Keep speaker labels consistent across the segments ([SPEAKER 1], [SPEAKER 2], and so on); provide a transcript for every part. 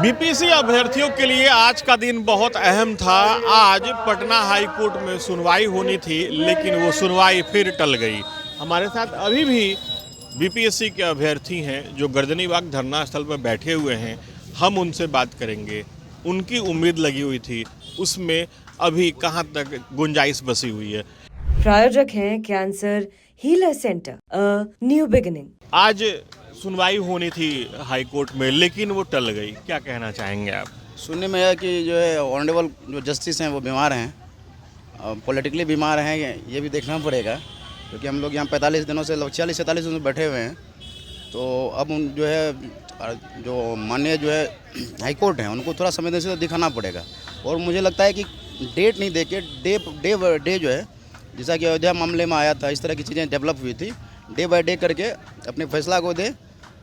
[SPEAKER 1] BPSC अभ्यर्थियों के लिए आज का दिन बहुत अहम था। आज पटना हाई कोर्ट में सुनवाई होनी थी, लेकिन वो सुनवाई फिर टल गई। हमारे साथ अभी भी बीपीएससी के अभ्यर्थी हैं जो गर्दनीबाग धरना स्थल पर बैठे हुए हैं। हम उनसे बात करेंगे। उनकी उम्मीद लगी हुई थी, उसमें अभी कहाँ तक गुंजाइश बसी हुई है।
[SPEAKER 2] प्रायोजक हैं cancer healer centre, a new beginning.
[SPEAKER 1] आज सुनवाई होनी थी हाई कोर्ट में, लेकिन वो टल गई। क्या कहना चाहेंगे आप?
[SPEAKER 3] सुनने में है कि जो है ऑनरेबल जो जस्टिस हैं वो बीमार हैं, पॉलिटिकली बीमार हैं। ये भी देखना पड़ेगा, क्योंकि हम लोग यहाँ 45 दिनों से 46-47 दिनों से बैठे हुए हैं। तो अब उन जो है जो माननीय जो है हाई कोर्ट हैं उनको थोड़ा संवेदनशील दिखाना पड़ेगा। और मुझे लगता है कि डेट नहीं दे के डे जो है, जैसा कि अयोध्या मामले में आया था, इस तरह की चीज़ें डेवलप हुई थी, डे बाय डे करके अपने फैसला को दे।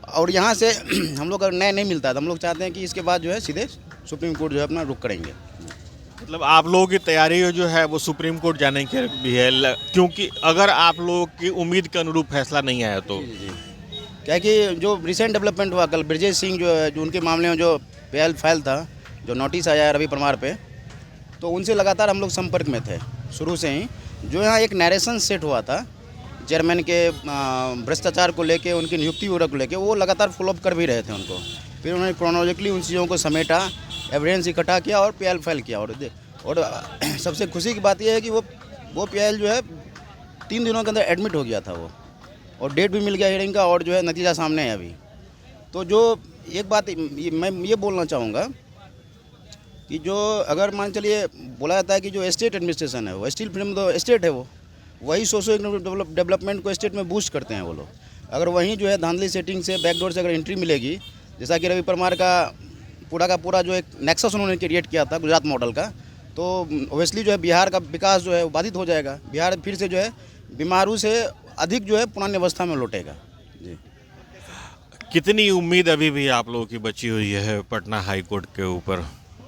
[SPEAKER 3] और यहाँ से हम लोग अगर न्याय नहीं मिलता तो हम लोग चाहते हैं कि इसके बाद जो है सीधे सुप्रीम कोर्ट जो है अपना रुख करेंगे।
[SPEAKER 1] मतलब आप लोगों की तैयारी जो है वो सुप्रीम कोर्ट जाने की भी है, क्योंकि अगर आप लोगों की उम्मीद के अनुरूप फैसला नहीं आया तो
[SPEAKER 3] क्या कि जो रिसेंट डेवलपमेंट हुआ कल, ब्रजेश सिंह जो है, जो उनके मामले में जो पीएल फाइल था, जो नोटिस आया है रवि परमार पे, तो उनसे लगातार हम लोग संपर्क में थे शुरू से ही। जो यहाँ एक नैरेशन सेट हुआ था चेयरमैन के भ्रष्टाचार को लेके, उनकी नियुक्ति वगैरह को लेके, वो लगातार फॉलोअप कर भी रहे थे उनको। फिर उन्होंने क्रोनोलॉजिकली उन चीज़ों को समेटा, एविडेंस इकट्ठा किया और पीएल फाइल किया। और सबसे खुशी की बात यह है कि वो पीएल जो है 3 दिनों के अंदर एडमिट हो गया था वो, और डेट भी मिल गया हियरिंग का, और जो है नतीजा सामने है अभी। तो जो एक बात मैं ये बोलना चाहूँगा कि जो अगर मान चलिए बोला जाता है कि जो स्टेट एडमिनिस्ट्रेशन है, वो स्टील फ्रेम तो स्टेट है, वो वही सोशो इकोनॉमिक डेवलपमेंट को स्टेट में बूस्ट करते हैं वो लोग। अगर वहीं जो है धांधली सेटिंग से बैकडोर से अगर एंट्री मिलेगी, जैसा कि रवि परमार का पूरा जो एक नेक्सस उन्होंने क्रिएट किया था गुजरात मॉडल का, तो ओबियसली जो है बिहार का विकास जो है वो बाधित हो जाएगा। बिहार फिर से जो है बीमारू से अधिक जो है पुरानी अवस्था में लौटेगा। जी,
[SPEAKER 1] कितनी उम्मीद अभी भी आप लोगों की बची हुई है पटना हाई कोर्ट के ऊपर?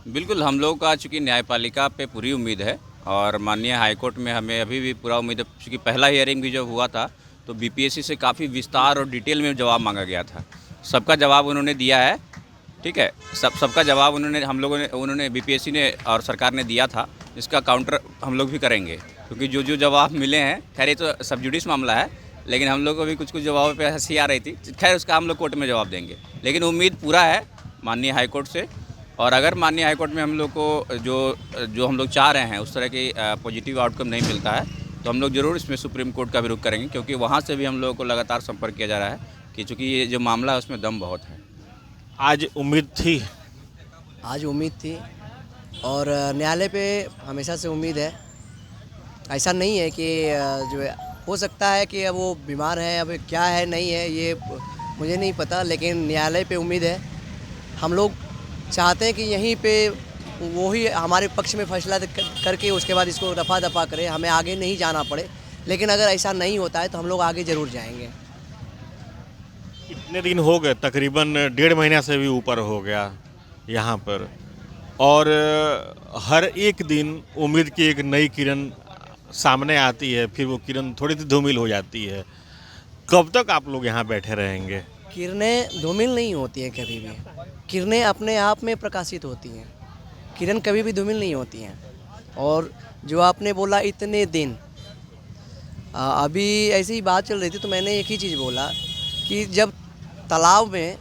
[SPEAKER 4] बिल्कुल, हम लोगों का चूँकि न्यायपालिका पे पूरी उम्मीद है, और माननीय हाई कोर्ट में हमें अभी भी पूरा उम्मीद है। चूँकि पहला हियरिंग भी जब हुआ था तो बीपीएससी से काफ़ी विस्तार और डिटेल में जवाब मांगा गया था। सबका जवाब उन्होंने दिया है, ठीक है। सबका जवाब उन्होंने बीपीएससी ने और सरकार ने दिया था। इसका काउंटर हम लोग भी करेंगे, क्योंकि जो जवाब मिले हैं, खैर ये तो सब जुडिस मामला है, लेकिन हम लोग को भी कुछ जवाबों पे हंसी आ रही थी। खैर उसका हम लोग कोर्ट में जवाब देंगे, लेकिन उम्मीद पूरा है माननीय हाई कोर्ट से। और अगर माननीय हाई कोर्ट में हम लोग को जो हम लोग चाह रहे हैं उस तरह की पॉजिटिव आउटकम नहीं मिलता है, तो हम लोग ज़रूर इसमें सुप्रीम कोर्ट का भी रुख करेंगे, क्योंकि वहाँ से भी हम लोगों को लगातार संपर्क किया जा रहा है कि चूँकि ये जो मामला है उसमें दम बहुत है।
[SPEAKER 1] आज उम्मीद थी?
[SPEAKER 5] आज उम्मीद थी, और न्यायालय पे हमेशा से उम्मीद है। ऐसा नहीं है कि जो है, हो सकता है कि अब वो बीमार है, अब क्या है नहीं है ये मुझे नहीं पता, लेकिन न्यायालय पे उम्मीद है। हम लोग चाहते हैं कि यहीं पे वो ही हमारे पक्ष में फैसला करके उसके बाद इसको रफा दफा करे, हमें आगे नहीं जाना पड़े। लेकिन अगर ऐसा नहीं होता है तो हम लोग आगे ज़रूर जाएंगे।
[SPEAKER 1] कितने दिन हो गए? तकरीबन 1.5 महीना से भी ऊपर हो गया यहाँ पर, और हर एक दिन उम्मीद की एक नई किरण सामने आती है, फिर वो किरण थोड़ी सी धूमिल हो जाती है। कब तक आप लोग यहाँ बैठे रहेंगे?
[SPEAKER 5] किरणें धूमिल नहीं होती हैं कभी भी, किरणें अपने आप में प्रकाशित होती हैं। किरण कभी भी धूमिल नहीं होती हैं। और जो आपने बोला इतने दिन, अभी ऐसी ही बात चल रही थी तो मैंने एक ही चीज़ बोला कि जब तालाब में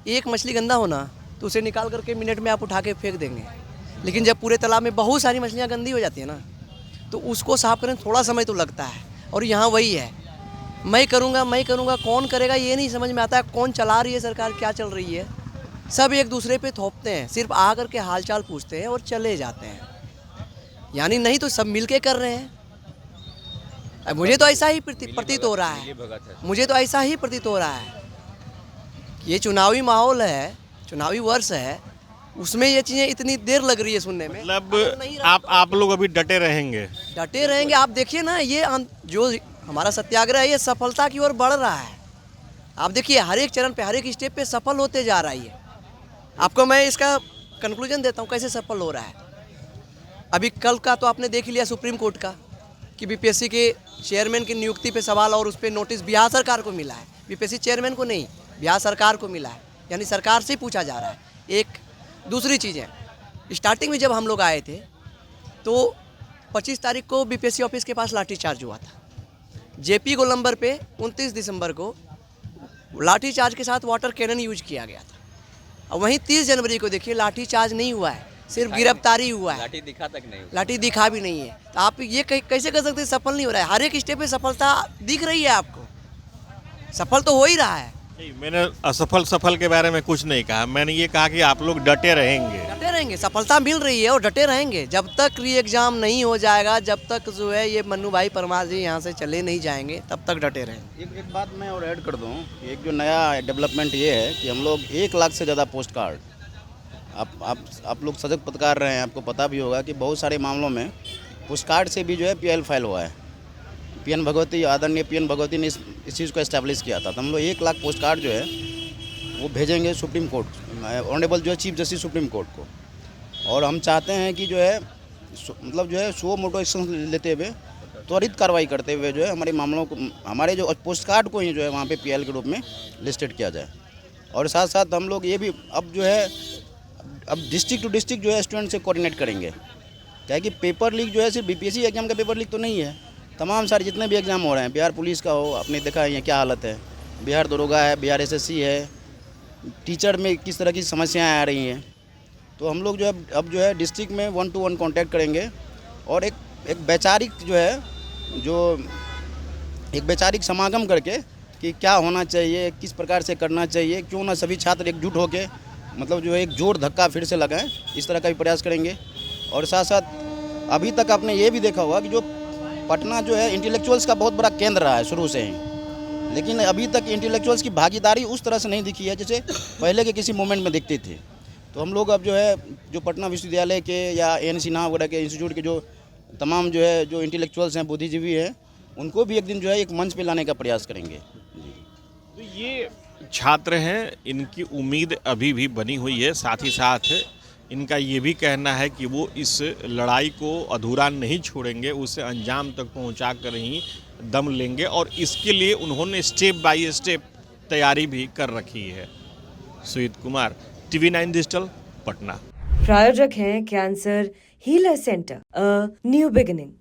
[SPEAKER 5] एक मछली गंदा होना तो उसे निकाल करके मिनट में आप उठा के फेंक देंगे, लेकिन जब पूरे तालाब में बहुत सारी मछलियाँ गंदी हो जाती है ना, तो उसको साफ करने थोड़ा समय तो लगता है। और यहाँ वही है, मैं करूँगा, कौन करेगा ये नहीं समझ में आता है। कौन चला रही है सरकार, क्या चल रही है, सब एक दूसरे पे थोपते हैं, सिर्फ आ करके हालचाल पूछते हैं और चले जाते हैं। यानी नहीं तो सब मिलके कर रहे हैं। मुझे तो ऐसा ही प्रतीत हो रहा है, मुझे तो ऐसा ही प्रतीत हो रहा है। ये चुनावी माहौल है, चुनावी वर्ष है, उसमें ये चीज़ें इतनी देर लग रही है सुनने में।
[SPEAKER 1] मतलब आप लोग अभी डटे रहेंगे?
[SPEAKER 5] डटे रहेंगे। आप देखिए ना, ये जो हमारा सत्याग्रह है ये सफलता की ओर बढ़ रहा है। आप देखिए हर एक चरण पे, हर एक स्टेप पे सफल होते जा रही है। आपको मैं इसका कंक्लूजन देता हूँ कैसे सफल हो रहा है। अभी कल का तो आपने देख ही लिया सुप्रीम कोर्ट का, कि बीपीएससी के चेयरमैन की नियुक्ति पे सवाल और उस पर नोटिस बिहार सरकार को मिला है, बीपीएससी चेयरमैन को नहीं, बिहार सरकार को मिला है। यानी सरकार से ही पूछा जा रहा है। एक दूसरी चीज़ है, स्टार्टिंग में जब हम लोग आए थे तो 25 तारीख को बीपीएससी ऑफिस के पास लाठीचार्ज हुआ था। जेपी गोलंबर पे 29 दिसंबर को लाठीचार्ज के साथ वाटर कैनन यूज किया गया था। और वहीं 30 जनवरी को देखिए लाठीचार्ज नहीं हुआ है, सिर्फ गिरफ्तारी हुआ है,
[SPEAKER 4] लाठी दिखा तक नहीं।
[SPEAKER 5] लाठी दिखा भी नहीं है। तो आप ये कैसे कर सकते हैं सफल नहीं हो रहा है? हर एक स्टेप पे सफलता दिख रही है आपको, सफल तो हो ही रहा है।
[SPEAKER 1] नहीं, मैंने असफल सफल के बारे में कुछ नहीं कहा, मैंने ये कहा कि आप लोग डटे रहेंगे।
[SPEAKER 5] डटे रहेंगे, सफलता मिल रही है और डटे रहेंगे जब तक री एग्जाम नहीं हो जाएगा, जब तक जो है ये मन्नू भाई परमार जी यहाँ से चले नहीं जाएंगे, तब तक डटे रहेंगे।
[SPEAKER 3] एक बात मैं और ऐड कर दूं, एक जो नया डेवलपमेंट ये है कि हम लोग 1 लाख से ज़्यादा पोस्ट कार्ड, आप लोग सजग पत्रकार रहे हैं, आपको पता भी होगा कि बहुत सारे मामलों में पोस्ट कार्ड से भी जो है PIL फाइल हुआ है। पीएन भगवती, आदरणीय पीएन भगवती ने इस चीज़ को एस्टैब्लिश किया था। तो हम लोग 1 लाख पोस्ट कार्ड जो है वो भेजेंगे सुप्रीम कोर्ट, ऑनरेबल जो है चीफ जस्टिस सुप्रीम कोर्ट को। और हम चाहते हैं कि जो है मतलब जो है सो मोटो एक्शन लेते हुए, त्वरित कार्रवाई करते हुए जो है हमारे मामलों को, हमारे जो पोस्ट कार्ड को ही जो है वहाँ पे PIL के रूप में लिस्टेड किया जाए। और साथ साथ हम लोग ये भी अब जो है अब डिस्ट्रिक्ट टू डिस्ट्रिक्ट जो है स्टूडेंट से कोऑर्डिनेट करेंगे, क्या है कि पेपर लीक जो है सिर्फ BPSC एग्जाम का पेपर लीक तो नहीं है, तमाम सारे जितने भी एग्ज़ाम हो रहे हैं, बिहार पुलिस का हो, आपने देखा है क्या हालत है, बिहार दरोगा है, बिहार SSC है, टीचर में किस तरह की समस्याएं आ रही हैं। तो हम लोग जो है अब जो है डिस्ट्रिक्ट में 1-to-1 कांटेक्ट करेंगे और एक वैचारिक जो है एक वैचारिक समागम करके कि क्या होना चाहिए, किस प्रकार से करना चाहिए, क्यों ना सभी छात्र एकजुट होकर मतलब जो है एक जोर धक्का फिर से लगाएं, इस तरह का भी प्रयास करेंगे। और साथ साथ अभी तक आपने ये भी देखा होगा कि जो पटना जो है इंटेलेक्चुअल्स का बहुत बड़ा केंद्र रहा है शुरू से ही, लेकिन अभी तक इंटेलेक्चुअल्स की भागीदारी उस तरह से नहीं दिखी है जैसे पहले के किसी मोमेंट में दिखती थी। तो हम लोग अब जो है जो पटना विश्वविद्यालय के या AN सिन्हा वगैरह के इंस्टीट्यूट के जो तमाम जो है जो इंटेलेक्चुअल्स हैं, बुद्धिजीवी हैं, उनको भी एक दिन जो है एक मंच पे लाने का प्रयास करेंगे।
[SPEAKER 1] तो ये छात्र हैं, इनकी उम्मीद अभी भी बनी हुई है। साथ ही साथ इनका ये भी कहना है कि वो इस लड़ाई को अधूरा नहीं छोड़ेंगे, उसे अंजाम तक पहुंचा कर ही दम लेंगे और इसके लिए उन्होंने स्टेप बाय स्टेप तैयारी भी कर रखी है। Sujeet Kumar, TV9 digital, Patna.
[SPEAKER 2] प्रायोजक हैं cancer healer centre, a new beginning.